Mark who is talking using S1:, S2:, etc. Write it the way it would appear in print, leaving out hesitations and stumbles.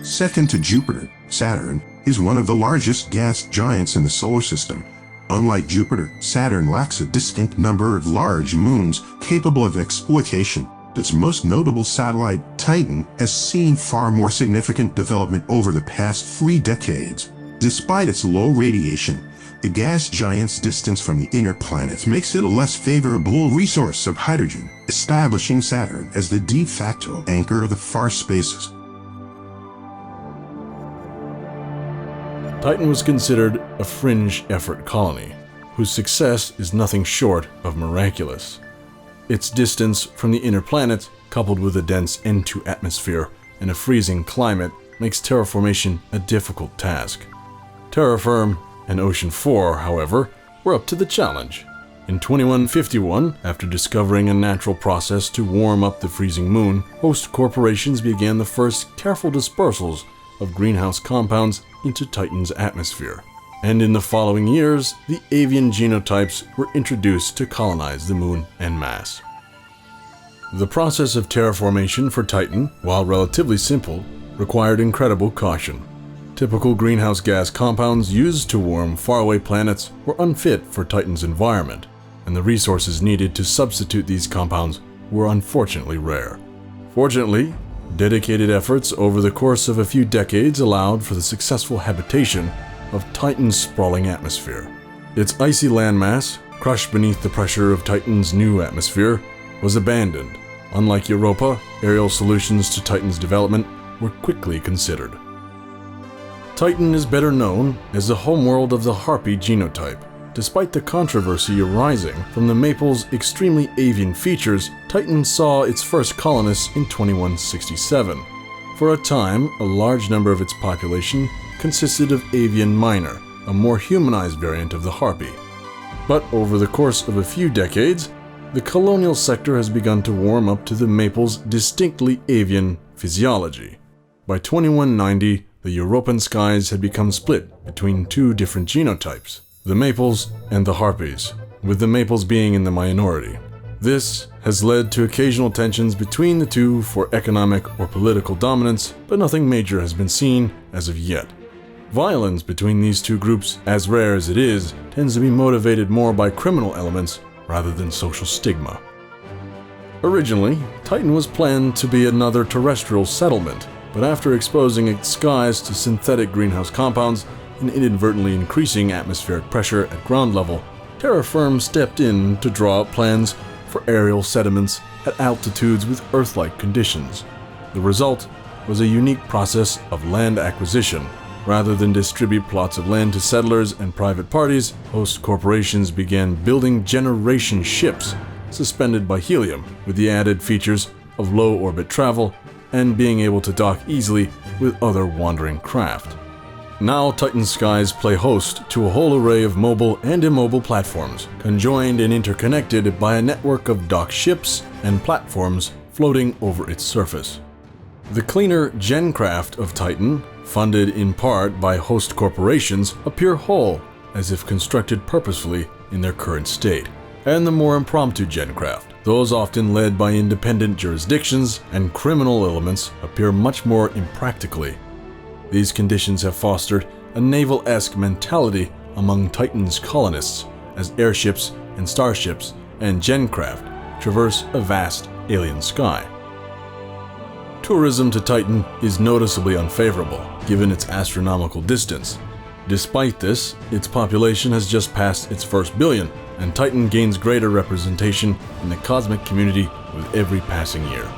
S1: Second to Jupiter, Saturn is one of the largest gas giants in the solar system. Unlike Jupiter, Saturn lacks a distinct number of large moons capable of exploitation. Its most notable satellite, Titan, has seen far more significant development over the past 3 decades. Despite its low radiation, the gas giant's distance from the inner planets makes it a less favorable resource of hydrogen, establishing Saturn as the de facto anchor of the far spaces.
S2: Titan was considered a fringe effort colony, whose success is nothing short of miraculous. Its distance from the inner planets, coupled with a dense N2 atmosphere and a freezing climate, makes terraformation a difficult task. Terra Firma and Ocean 4, however, were up to the challenge. In 2151, after discovering a natural process to warm up the freezing moon, host corporations began the first careful dispersals of greenhouse compounds into Titan's atmosphere. And in the following years, the avian genotypes were introduced to colonize the moon en masse. The process of terraformation for Titan, while relatively simple, required incredible caution. Typical greenhouse gas compounds used to warm faraway planets were unfit for Titan's environment, and the resources needed to substitute these compounds were unfortunately rare. Fortunately, dedicated efforts over the course of a few decades allowed for the successful habitation of Titan's sprawling atmosphere. Its icy landmass, crushed beneath the pressure of Titan's new atmosphere, was abandoned. Unlike Europa, aerial solutions to Titan's development were quickly considered. Titan is better known as the homeworld of the Harpy genotype. Despite the controversy arising from the Maple's extremely avian features, Titan saw its first colonists in 2167. For a time, a large number of its population consisted of avian minor, a more humanized variant of the Harpy. But over the course of a few decades, the colonial sector has begun to warm up to the Maple's distinctly avian physiology. By 2190, the European skies had become split between 2 different genotypes, the Maples and the Harpies, with the Maples being in the minority. This has led to occasional tensions between the two for economic or political dominance, but nothing major has been seen as of yet. Violence between these two groups, as rare as it is, tends to be motivated more by criminal elements rather than social stigma. Originally, Titan was planned to be another terrestrial settlement, but after exposing its skies to synthetic greenhouse compounds and inadvertently increasing atmospheric pressure at ground level, Terra Firma stepped in to draw up plans for aerial sediments at altitudes with Earth-like conditions. The result was a unique process of land acquisition. Rather than distribute plots of land to settlers and private parties, host corporations began building generation ships suspended by helium, with the added features of low-orbit travel and being able to dock easily with other wandering craft. Now Titan's skies play host to a whole array of mobile and immobile platforms, conjoined and interconnected by a network of docked ships and platforms floating over its surface. The cleaner GenCraft of Titan, funded in part by host corporations, appear whole, as if constructed purposefully in their current state. And the more impromptu GenCraft, those often led by independent jurisdictions and criminal elements, appear much more impractically. These conditions have fostered a naval-esque mentality among Titan's colonists, as airships and starships and GenCraft traverse a vast alien sky. Tourism to Titan is noticeably unfavorable, given its astronomical distance. Despite this, its population has just passed its first billion, and Titan gains greater representation in the cosmic community with every passing year.